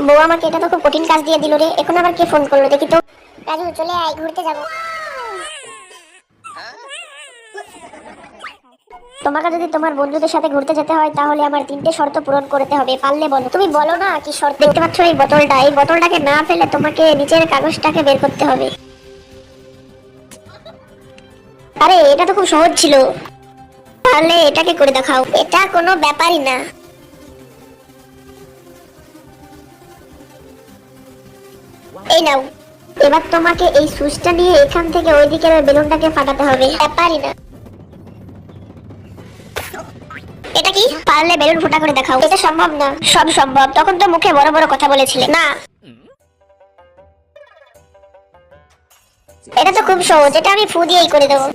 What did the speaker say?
বউ আমাকে এটা তো খুব কঠিন কাজ দিয়ে দিল রে। এখন আবার কে ফোন করলো দেখি তো। রাজু চলে আয়, ঘুরতে যাব। তোমাকে যদি তোমার বন্ধুদের সাথে ঘুরতে যেতে হয় তাহলে আমার 3টে শর্ত পূরণ করতে হবে, পারলে বলো। তুমি বলো না কি শর্ত। দেখতে পাচ্ছ এই বোতলটা, এই বোতলটাকে না ফেলে তোমাকে নিচের কাগজটাকে বের করতে হবে। আরে এটা তো খুব সহজ ছিল। তাহলে এটাকে করে দেখাও। এটা কোনো ব্যাপারই না। এই নাও। এবার তোমাকে এই সুইচটা নিয়ে এখান থেকে ওই দিকের বেলুনটাকে ফাটাতে হবে। ব্যাপারই না। এটা কি? পারলে বেলুন ফুটা করে দেখাও। এটা সম্ভব না। সব সম্ভব। তখন তো মুখে বড় বড় কথা বলেছিলে না। এটা তো খুব সহজ, এটা আমি ফু দিয়েই করে দেবো।